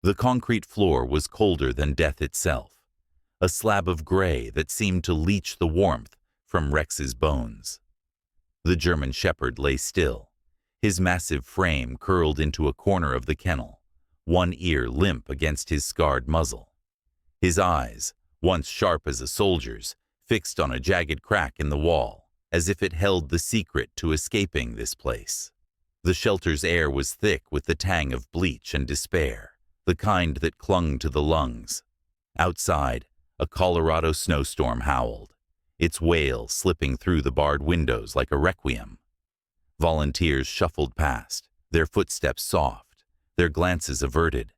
The concrete floor was colder than death itself, a slab of gray that seemed to leach the warmth from Rex's bones. The German shepherd lay still, his massive frame curled into a corner of the kennel, one ear limp against his scarred muzzle. His eyes, once sharp as a soldier's, fixed on a jagged crack in the wall, as if it held the secret to escaping this place. The shelter's air was thick with the tang of bleach and despair, the kind that clung to the lungs. Outside, a Colorado snowstorm howled, its wail slipping through the barred windows like a requiem. Volunteers shuffled past, their footsteps soft, their glances averted.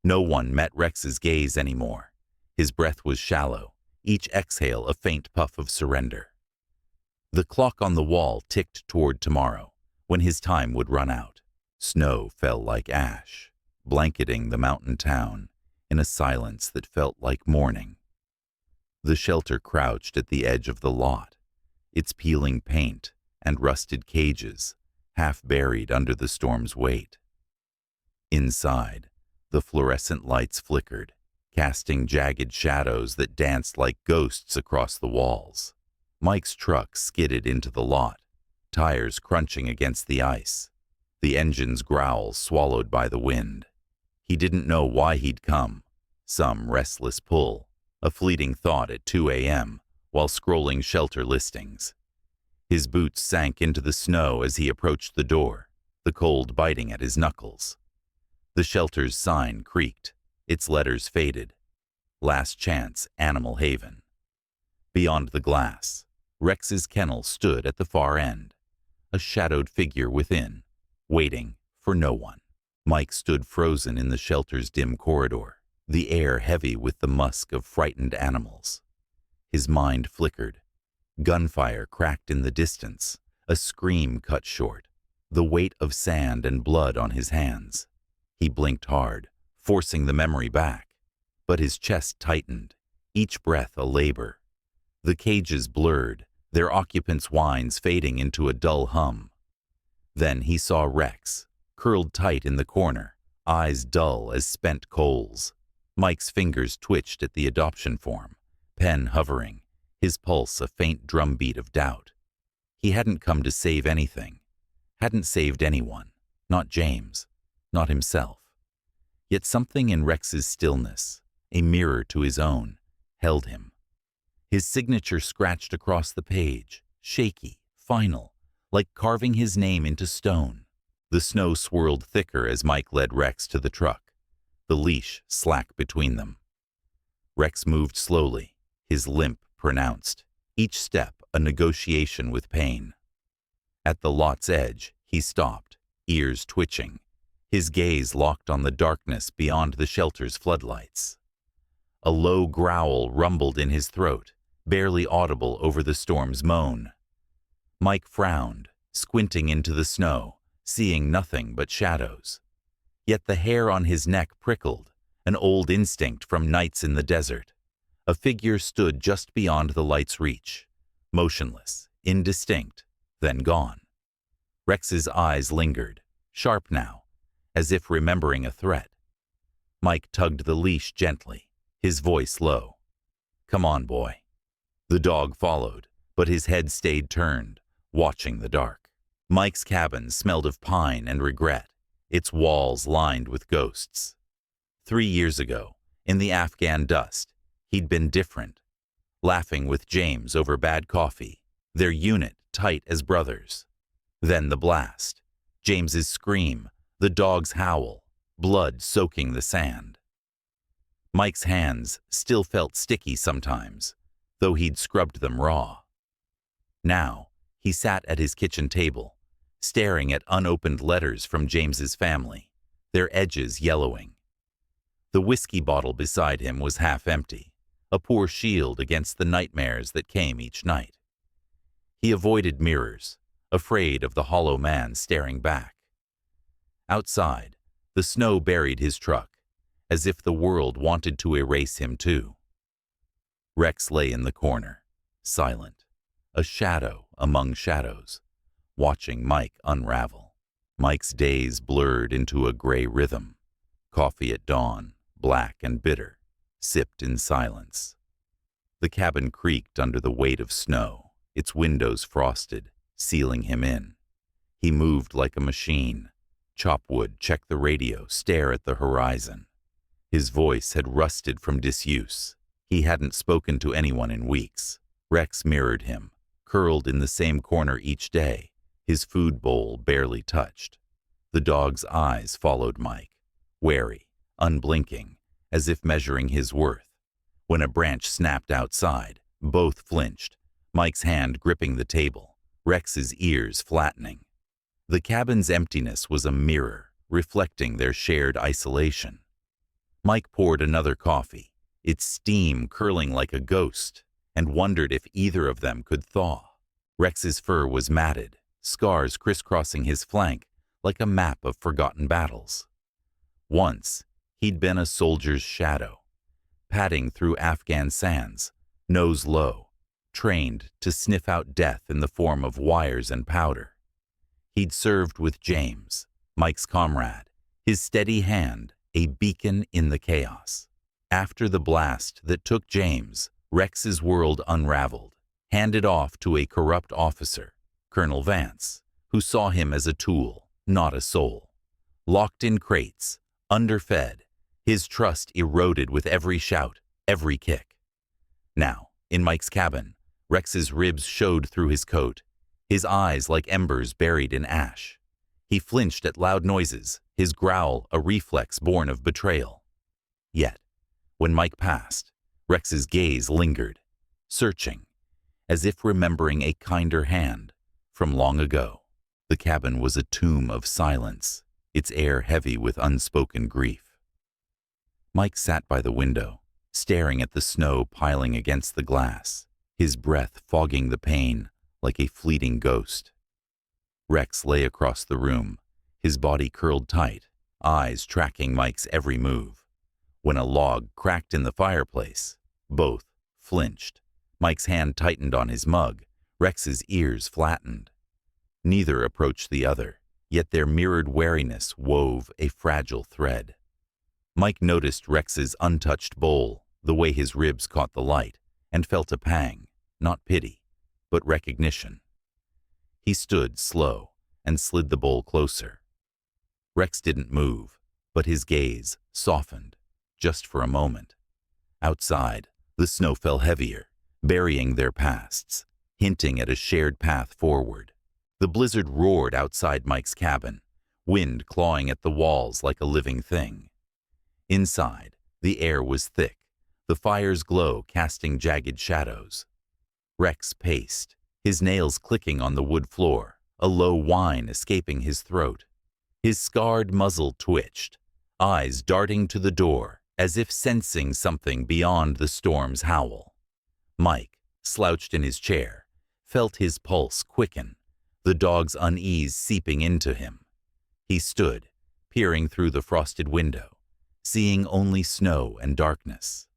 No one met Rex's gaze anymore. His breath was shallow, each exhale a faint puff of surrender. The clock on the wall ticked toward tomorrow, when his time would run out. Snow fell like ash, blanketing the mountain town in a silence that felt like mourning. The shelter crouched at the edge of the lot, its peeling paint and rusted cages half buried under the storm's weight. Inside, the fluorescent lights flickered, casting jagged shadows that danced like ghosts across the walls. Mike's truck skidded into the lot, tires crunching against the ice, the engine's growl swallowed by the wind. He didn't know why he'd come, some restless pull, a fleeting thought at 2 a.m. while scrolling shelter listings. His boots sank into the snow as he approached the door, the cold biting at his knuckles. The shelter's sign creaked, its letters faded. Last Chance Animal Haven. Beyond the glass, Rex's kennel stood at the far end, a shadowed figure within, waiting for no one. Mike stood frozen in the shelter's dim corridor, the air heavy with the musk of frightened animals. His mind flickered. Gunfire cracked in the distance, a scream cut short, the weight of sand and blood on his hands. He blinked hard, forcing the memory back, but his chest tightened, each breath a labor. The cages blurred, their occupants' whines fading into a dull hum. Then he saw Rex, curled tight in the corner, eyes dull as spent coals. Mike's fingers twitched at the adoption form, pen hovering, his pulse a faint drumbeat of doubt. He hadn't come to save anything, hadn't saved anyone, not James, not himself. Yet something in Rex's stillness, a mirror to his own, held him. His signature scratched across the page, shaky, final, like carving his name into stone. The snow swirled thicker as Mike led Rex to the truck, the leash slack between them. Rex moved slowly, his limp pronounced, each step a negotiation with pain. At the lot's edge, he stopped, ears twitching, his gaze locked on the darkness beyond the shelter's floodlights. A low growl rumbled in his throat, barely audible over the storm's moan. Mike frowned, squinting into the snow, seeing nothing but shadows. Yet the hair on his neck prickled, an old instinct from nights in the desert. A figure stood just beyond the light's reach, motionless, indistinct, then gone. Rex's eyes lingered, sharp now, as if remembering a threat. Mike tugged the leash gently, his voice low. "Come on, boy." The dog followed, but his head stayed turned, watching the dark. Mike's cabin smelled of pine and regret, its walls lined with ghosts. 3 years ago, in the Afghan dust, he'd been different, laughing with James over bad coffee, their unit tight as brothers. Then the blast, James's scream, the dog's howl, blood soaking the sand. Mike's hands still felt sticky sometimes, though he'd scrubbed them raw. Now, he sat at his kitchen table, staring at unopened letters from James's family, their edges yellowing. The whiskey bottle beside him was half empty, a poor shield against the nightmares that came each night. He avoided mirrors, afraid of the hollow man staring back. Outside, the snow buried his truck, as if the world wanted to erase him too. Rex lay in the corner, silent, a shadow among shadows, watching Mike unravel. Mike's days blurred into a gray rhythm. Coffee at dawn, black and bitter, sipped in silence. The cabin creaked under the weight of snow, its windows frosted, sealing him in. He moved like a machine. Chop wood, check the radio, stare at the horizon. His voice had rusted from disuse. He hadn't spoken to anyone in weeks. Rex mirrored him, curled in the same corner each day, his food bowl barely touched. The dog's eyes followed Mike, wary, unblinking, as if measuring his worth. When a branch snapped outside, both flinched, Mike's hand gripping the table, Rex's ears flattening. The cabin's emptiness was a mirror, reflecting their shared isolation. Mike poured another coffee, its steam curling like a ghost, and wondered if either of them could thaw. Rex's fur was matted, scars crisscrossing his flank like a map of forgotten battles. Once, he'd been a soldier's shadow, padding through Afghan sands, nose low, trained to sniff out death in the form of wires and powder. He'd served with James, Mike's comrade, his steady hand a beacon in the chaos. After the blast that took James, Rex's world unraveled, handed off to a corrupt officer, Colonel Vance, who saw him as a tool, not a soul. Locked in crates, underfed, his trust eroded with every shout, every kick. Now, in Mike's cabin, Rex's ribs showed through his coat, his eyes like embers buried in ash. He flinched at loud noises, his growl a reflex born of betrayal. Yet, when Mike passed, Rex's gaze lingered, searching, as if remembering a kinder hand from long ago. The cabin was a tomb of silence, its air heavy with unspoken grief. Mike sat by the window, staring at the snow piling against the glass, his breath fogging the pane like a fleeting ghost. Rex lay across the room, his body curled tight, eyes tracking Mike's every move. When a log cracked in the fireplace, both flinched. Mike's hand tightened on his mug, Rex's ears flattened. Neither approached the other, yet their mirrored wariness wove a fragile thread. Mike noticed Rex's untouched bowl, the way his ribs caught the light, and felt a pang, not pity, but recognition. He stood slow and slid the bowl closer. Rex didn't move, but his gaze softened, just for a moment. Outside, the snow fell heavier, burying their pasts, hinting at a shared path forward. The blizzard roared outside Mike's cabin, wind clawing at the walls like a living thing. Inside, the air was thick, the fire's glow casting jagged shadows. Rex paced, his nails clicking on the wood floor, a low whine escaping his throat. His scarred muzzle twitched, eyes darting to the door as if sensing something beyond the storm's howl. Mike, slouched in his chair, felt his pulse quicken, the dog's unease seeping into him. He stood, peering through the frosted window, seeing only snow and darkness.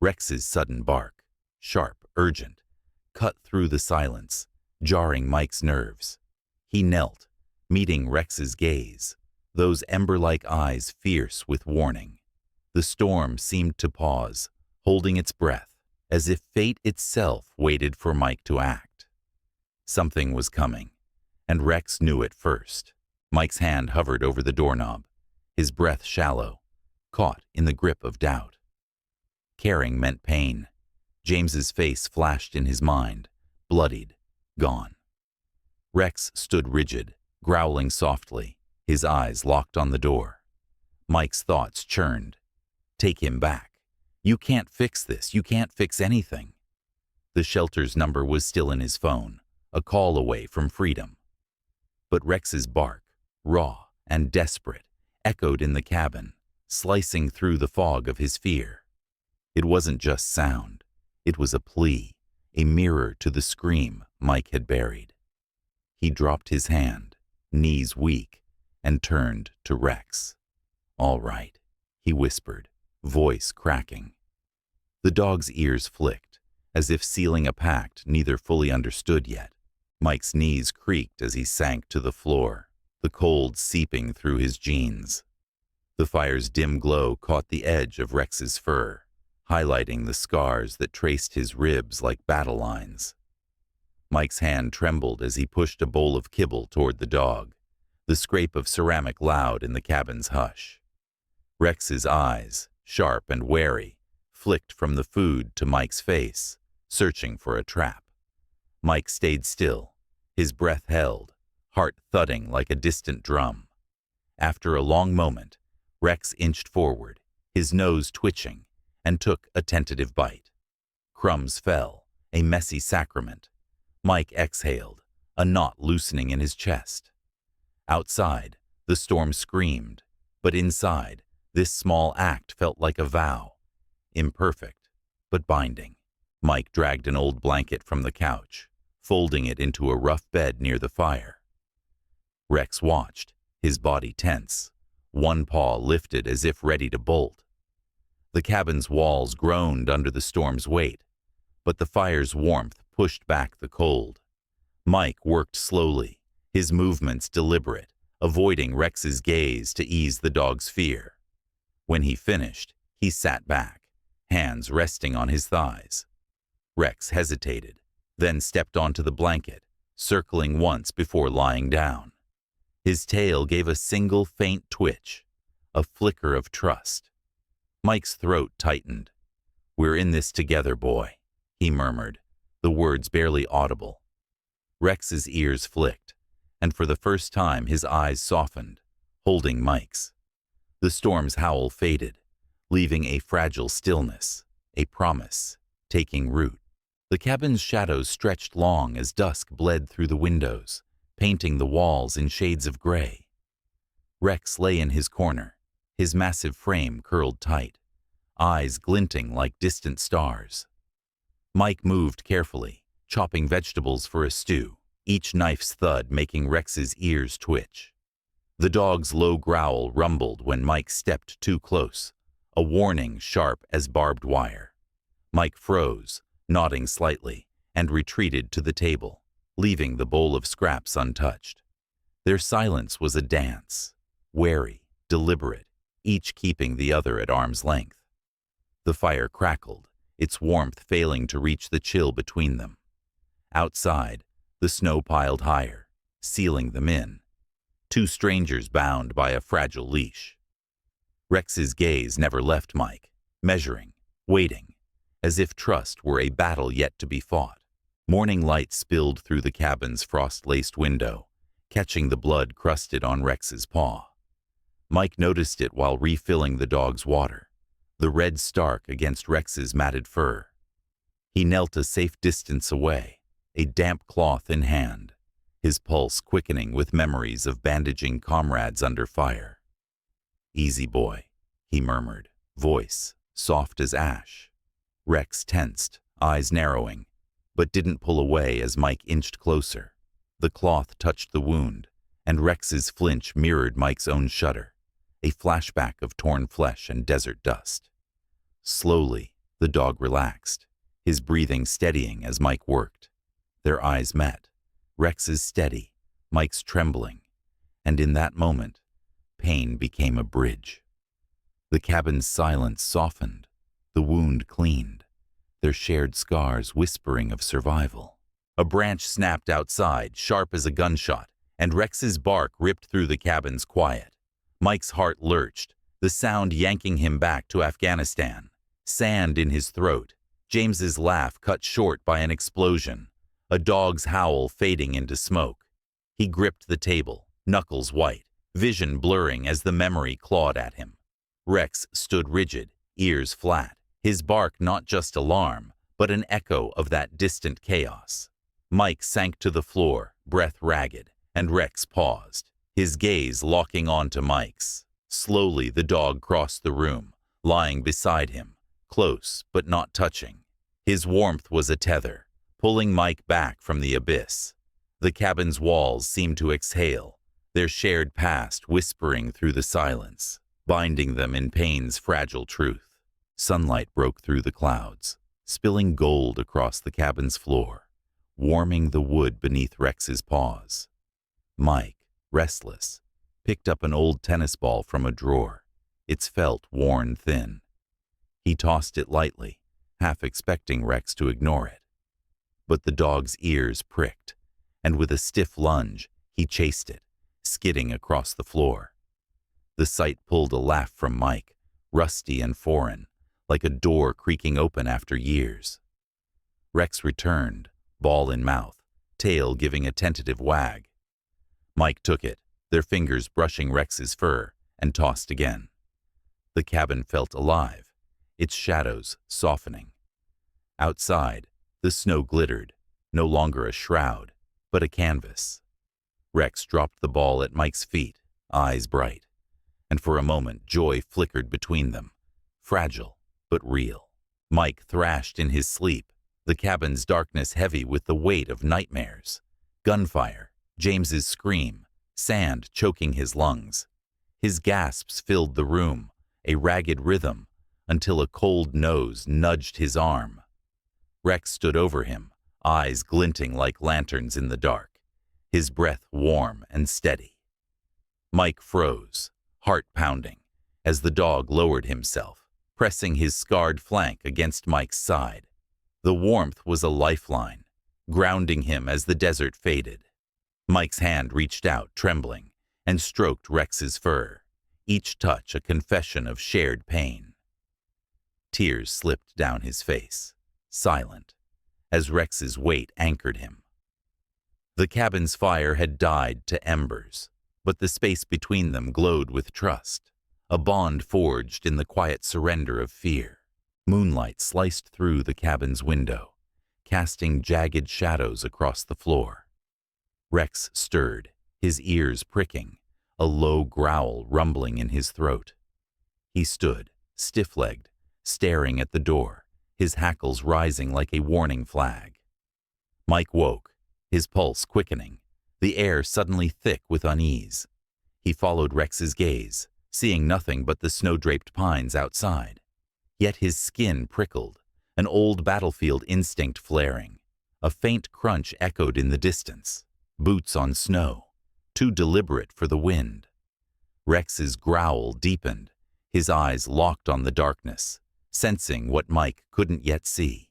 Rex's sudden bark, sharp, urgent, cut through the silence, jarring Mike's nerves. He knelt, meeting Rex's gaze, those ember-like eyes fierce with warning. The storm seemed to pause, holding its breath, as if fate itself waited for Mike to act. Something was coming, and Rex knew it first. Mike's hand hovered over the doorknob, his breath shallow, caught in the grip of doubt. Caring meant pain. James's face flashed in his mind, bloodied, gone. Rex stood rigid, growling softly, his eyes locked on the door. Mike's thoughts churned. Take him back. You can't fix this. You can't fix anything. The shelter's number was still in his phone, a call away from freedom. But Rex's bark, raw and desperate, echoed in the cabin, slicing through the fog of his fear. It wasn't just sound. It was a plea, a mirror to the scream Mike had buried. He dropped his hand, knees weak, and turned to Rex. "All right," he whispered, voice cracking. The dog's ears flicked, as if sealing a pact neither fully understood yet. Mike's knees creaked as he sank to the floor, the cold seeping through his jeans. The fire's dim glow caught the edge of Rex's fur, highlighting the scars that traced his ribs like battle lines. Mike's hand trembled as he pushed a bowl of kibble toward the dog, the scrape of ceramic loud in the cabin's hush. Rex's eyes, sharp and wary, flicked from the food to Mike's face, searching for a trap. Mike stayed still, his breath held, heart thudding like a distant drum. After a long moment, Rex inched forward, his nose twitching, and took a tentative bite. Crumbs fell, a messy sacrament. Mike exhaled, a knot loosening in his chest. Outside, the storm screamed, but inside, this small act felt like a vow. Imperfect, but binding. Mike dragged an old blanket from the couch, folding it into a rough bed near the fire. Rex watched, his body tense, one paw lifted as if ready to bolt. The cabin's walls groaned under the storm's weight, but the fire's warmth pushed back the cold. Mike worked slowly, his movements deliberate, avoiding Rex's gaze to ease the dog's fear. When he finished, he sat back, hands resting on his thighs. Rex hesitated, then stepped onto the blanket, circling once before lying down. His tail gave a single faint twitch, a flicker of trust. Mike's throat tightened. "We're in this together, boy," he murmured, the words barely audible. Rex's ears flicked, and for the first time his eyes softened, holding Mike's. The storm's howl faded, leaving a fragile stillness, a promise, taking root. The cabin's shadows stretched long as dusk bled through the windows, painting the walls in shades of gray. Rex lay in his corner, his massive frame curled tight, eyes glinting like distant stars. Mike moved carefully, chopping vegetables for a stew, each knife's thud making Rex's ears twitch. The dog's low growl rumbled when Mike stepped too close, a warning sharp as barbed wire. Mike froze, nodding slightly, and retreated to the table, leaving the bowl of scraps untouched. Their silence was a dance, wary, deliberate, each keeping the other at arm's length. The fire crackled, its warmth failing to reach the chill between them. Outside, the snow piled higher, sealing them in. Two strangers bound by a fragile leash. Rex's gaze never left Mike, measuring, waiting, as if trust were a battle yet to be fought. Morning light spilled through the cabin's frost-laced window, catching the blood crusted on Rex's paw. Mike noticed it while refilling the dog's water, the red stark against Rex's matted fur. He knelt a safe distance away, a damp cloth in hand, his pulse quickening with memories of bandaging comrades under fire. "Easy, boy," he murmured, voice soft as ash. Rex tensed, eyes narrowing, but didn't pull away as Mike inched closer. The cloth touched the wound, and Rex's flinch mirrored Mike's own shudder, a flashback of torn flesh and desert dust. Slowly, the dog relaxed, his breathing steadying as Mike worked. Their eyes met, Rex's steady, Mike's trembling, and in that moment, pain became a bridge. The cabin's silence softened, the wound cleaned, their shared scars whispering of survival. A branch snapped outside, sharp as a gunshot, and Rex's bark ripped through the cabin's quiet. Mike's heart lurched, the sound yanking him back to Afghanistan. Sand in his throat, James's laugh cut short by an explosion, a dog's howl fading into smoke. He gripped the table, knuckles white, vision blurring as the memory clawed at him. Rex stood rigid, ears flat, his bark not just alarm, but an echo of that distant chaos. Mike sank to the floor, breath ragged, and Rex paused, his gaze locking onto Mike's. Slowly the dog crossed the room, lying beside him, close but not touching. His warmth was a tether, pulling Mike back from the abyss. The cabin's walls seemed to exhale, their shared past whispering through the silence, binding them in pain's fragile truth. Sunlight broke through the clouds, spilling gold across the cabin's floor, warming the wood beneath Rex's paws. Mike, restless, picked up an old tennis ball from a drawer, its felt worn thin. He tossed it lightly, half expecting Rex to ignore it. But the dog's ears pricked, and with a stiff lunge, he chased it, skidding across the floor. The sight pulled a laugh from Mike, rusty and foreign, like a door creaking open after years. Rex returned, ball in mouth, tail giving a tentative wag. Mike took it, their fingers brushing Rex's fur, and tossed again. The cabin felt alive, its shadows softening. Outside, the snow glittered, no longer a shroud, but a canvas. Rex dropped the ball at Mike's feet, eyes bright, and for a moment joy flickered between them, fragile but real. Mike thrashed in his sleep, the cabin's darkness heavy with the weight of nightmares. Gunfire, James's scream, sand choking his lungs. His gasps filled the room, a ragged rhythm, until a cold nose nudged his arm. Rex stood over him, eyes glinting like lanterns in the dark, his breath warm and steady. Mike froze, heart pounding, as the dog lowered himself, pressing his scarred flank against Mike's side. The warmth was a lifeline, grounding him as the desert faded. Mike's hand reached out, trembling, and stroked Rex's fur, each touch a confession of shared pain. Tears slipped down his face, silent, as Rex's weight anchored him. The cabin's fire had died to embers, but the space between them glowed with trust, a bond forged in the quiet surrender of fear. Moonlight sliced through the cabin's window, casting jagged shadows across the floor. Rex stirred, his ears pricking, a low growl rumbling in his throat. He stood, stiff-legged, staring at the door, his hackles rising like a warning flag. Mike woke, his pulse quickening, the air suddenly thick with unease. He followed Rex's gaze, seeing nothing but the snow-draped pines outside. Yet his skin prickled, an old battlefield instinct flaring. A faint crunch echoed in the distance, boots on snow, too deliberate for the wind. Rex's growl deepened, his eyes locked on the darkness, sensing what Mike couldn't yet see.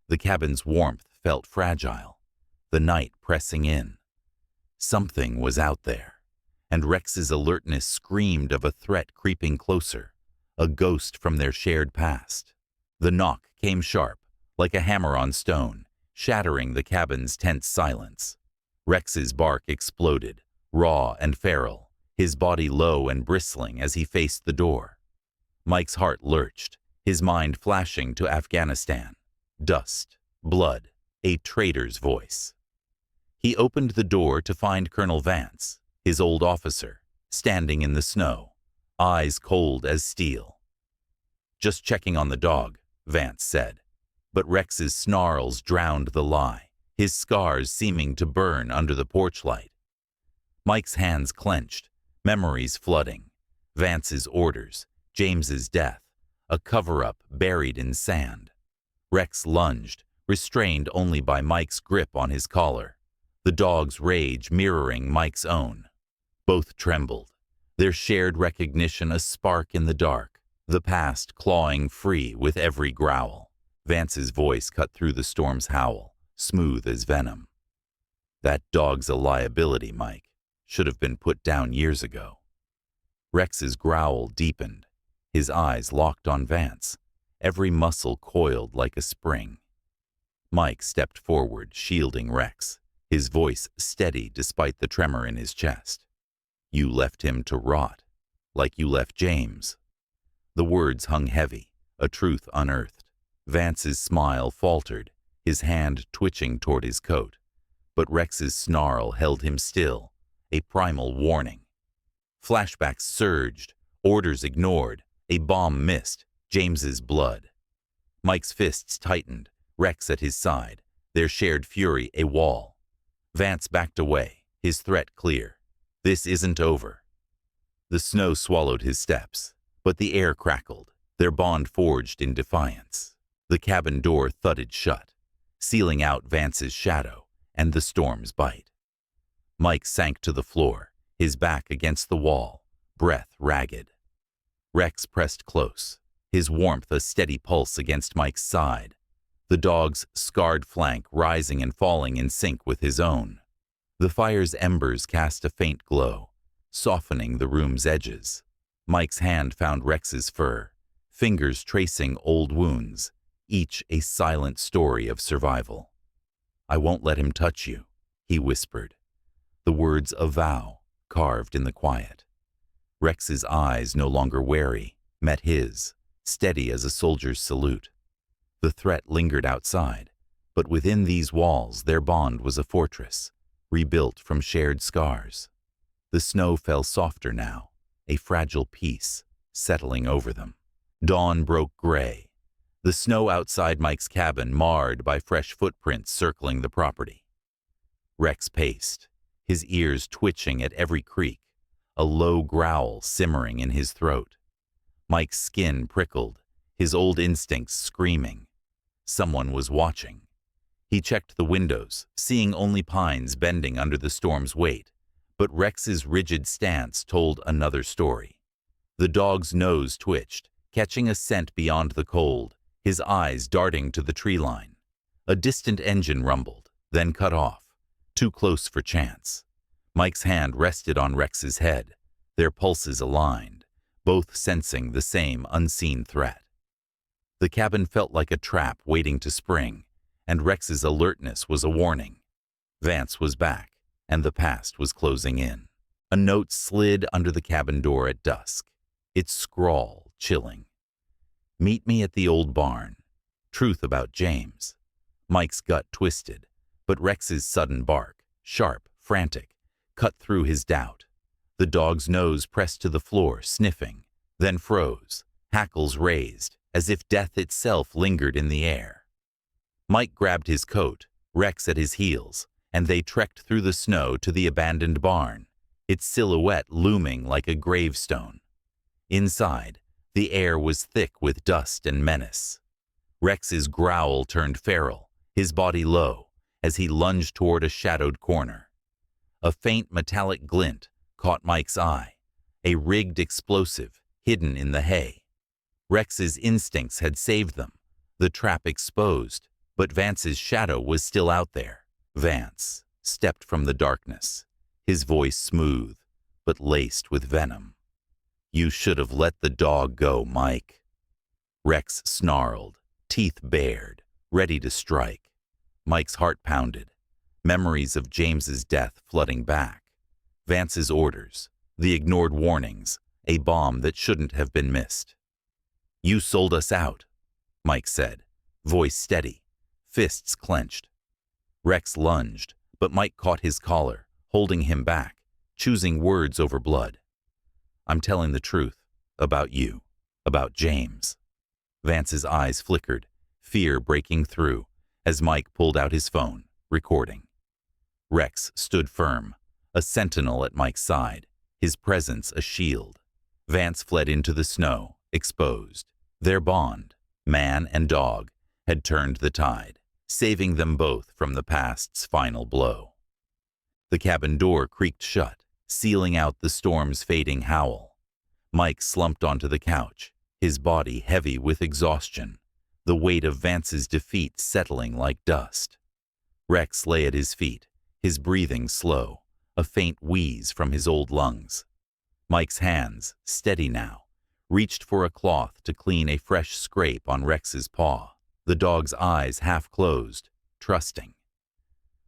The cabin's warmth felt fragile, the night pressing in. Something was out there, and Rex's alertness screamed of a threat creeping closer, a ghost from their shared past. The knock came sharp, like a hammer on stone, shattering the cabin's tense silence. Rex's bark exploded, raw and feral, his body low and bristling as he faced the door. Mike's heart lurched, his mind flashing to Afghanistan. Dust, blood, a traitor's voice. He opened the door to find Colonel Vance, his old officer, standing in the snow, eyes cold as steel. "Just checking on the dog," Vance said, but Rex's snarls drowned the lie, his scars seeming to burn under the porch light. Mike's hands clenched, memories flooding. Vance's orders, James's death, a cover-up buried in sand. Rex lunged, restrained only by Mike's grip on his collar, the dog's rage mirroring Mike's own. Both trembled, their shared recognition a spark in the dark, the past clawing free with every growl. Vance's voice cut through the storm's howl, smooth as venom. "That dog's a liability, Mike. Should have been put down years ago." Rex's growl deepened, his eyes locked on Vance, every muscle coiled like a spring. Mike stepped forward, shielding Rex, his voice steady despite the tremor in his chest. "You left him to rot, like you left James." The words hung heavy, a truth unearthed. Vance's smile faltered, his hand twitching toward his coat, but Rex's snarl held him still, a primal warning. Flashbacks surged, orders ignored, a bomb missed, James's blood. Mike's fists tightened, Rex at his side, their shared fury a wall. Vance backed away, his threat clear. "This isn't over." The snow swallowed his steps, but the air crackled, their bond forged in defiance. The cabin door thudded shut, sealing out Vance's shadow and the storm's bite. Mike sank to the floor, his back against the wall, breath ragged. Rex pressed close, his warmth a steady pulse against Mike's side, the dog's scarred flank rising and falling in sync with his own. The fire's embers cast a faint glow, softening the room's edges. Mike's hand found Rex's fur, fingers tracing old wounds, each a silent story of survival. "I won't let him touch you," he whispered, the words a vow carved in the quiet. Rex's eyes, no longer wary, met his, steady as a soldier's salute. The threat lingered outside, but within these walls their bond was a fortress, rebuilt from shared scars. The snow fell softer now, a fragile peace settling over them. Dawn broke gray, the snow outside Mike's cabin marred by fresh footprints circling the property. Rex paced, his ears twitching at every creak, a low growl simmering in his throat. Mike's skin prickled, his old instincts screaming. Someone was watching. He checked the windows, seeing only pines bending under the storm's weight, but Rex's rigid stance told another story. The dog's nose twitched, catching a scent beyond the cold, his eyes darting to the tree line. A distant engine rumbled, then cut off, too close for chance. Mike's hand rested on Rex's head, their pulses aligned, both sensing the same unseen threat. The cabin felt like a trap waiting to spring, and Rex's alertness was a warning. Vance was back, and the past was closing in. A note slid under the cabin door at dusk, its scrawl chilling. "Meet me at the old barn. Truth about James." Mike's gut twisted, but Rex's sudden bark, sharp, frantic, cut through his doubt. The dog's nose pressed to the floor, sniffing, then froze, hackles raised, as if death itself lingered in the air. Mike grabbed his coat, Rex at his heels, and they trekked through the snow to the abandoned barn, its silhouette looming like a gravestone. Inside, the air was thick with dust and menace. Rex's growl turned feral, his body low, as he lunged toward a shadowed corner. A faint metallic glint caught Mike's eye, a rigged explosive hidden in the hay. Rex's instincts had saved them, the trap exposed, but Vance's shadow was still out there. Vance stepped from the darkness, his voice smooth, but laced with venom. "You should have let the dog go, Mike." Rex snarled, teeth bared, ready to strike. Mike's heart pounded, memories of James's death flooding back. Vance's orders, the ignored warnings, a bomb that shouldn't have been missed. "You sold us out," Mike said, voice steady, fists clenched. Rex lunged, but Mike caught his collar, holding him back, choosing words over blood. "I'm telling the truth, about you, about James." Vance's eyes flickered, fear breaking through, as Mike pulled out his phone, recording. Rex stood firm, a sentinel at Mike's side, his presence a shield. Vance fled into the snow, exposed. Their bond, man and dog, had turned the tide, saving them both from the past's final blow. The cabin door creaked shut, sealing out the storm's fading howl. Mike slumped onto the couch, his body heavy with exhaustion, the weight of Vance's defeat settling like dust. Rex lay at his feet, his breathing slow, a faint wheeze from his old lungs. Mike's hands, steady now, reached for a cloth to clean a fresh scrape on Rex's paw, the dog's eyes half closed, trusting.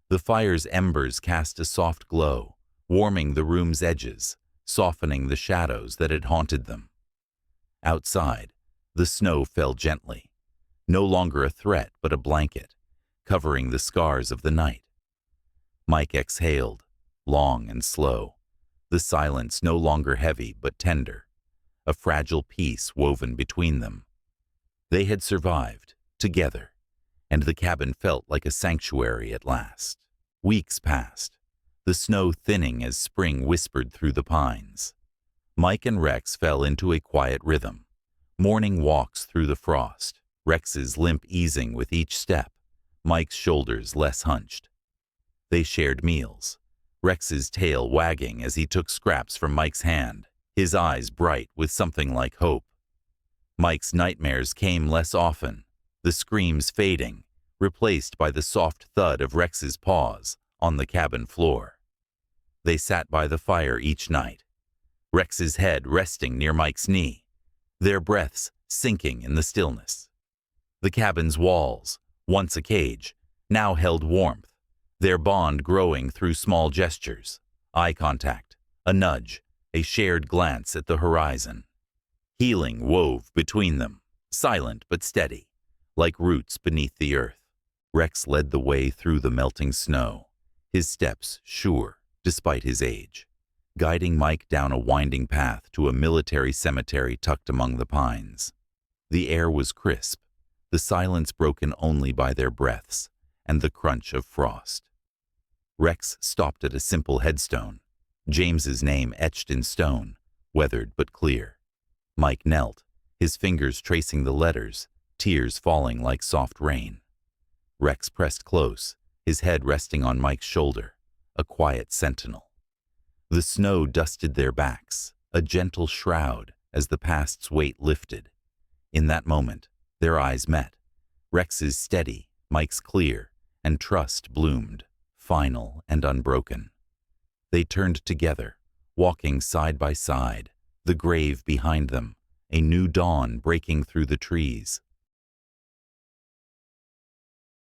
The fire's embers cast a soft glow, warming the room's edges, softening the shadows that had haunted them. Outside, the snow fell gently, no longer a threat but a blanket, covering the scars of the night. Mike exhaled, long and slow, the silence no longer heavy but tender, a fragile peace woven between them. They had survived, together, and the cabin felt like a sanctuary at last. Weeks passed, the snow thinning as spring whispered through the pines. Mike and Rex fell into a quiet rhythm, morning walks through the frost, Rex's limp easing with each step, Mike's shoulders less hunched. They shared meals, Rex's tail wagging as he took scraps from Mike's hand, his eyes bright with something like hope. Mike's nightmares came less often, the screams fading, replaced by the soft thud of Rex's paws on the cabin floor. They sat by the fire each night, Rex's head resting near Mike's knee, their breaths sinking in the stillness. The cabin's walls, once a cage, now held warmth, their bond growing through small gestures, eye contact, a nudge, a shared glance at the horizon. Healing wove between them, silent but steady, like roots beneath the earth. Rex led the way through the melting snow, his steps sure despite his age, guiding Mike down a winding path to a military cemetery tucked among the pines. The air was crisp, the silence broken only by their breaths and the crunch of frost. Rex stopped at a simple headstone, James's name etched in stone, weathered but clear. Mike knelt, his fingers tracing the letters, tears falling like soft rain. Rex pressed close, his head resting on Mike's shoulder, a quiet sentinel. The snow dusted their backs, a gentle shroud as the past's weight lifted. In that moment, their eyes met, Rex's steady, Mike's clear, and trust bloomed, final and unbroken. They turned together, walking side by side, the grave behind them, a new dawn breaking through the trees.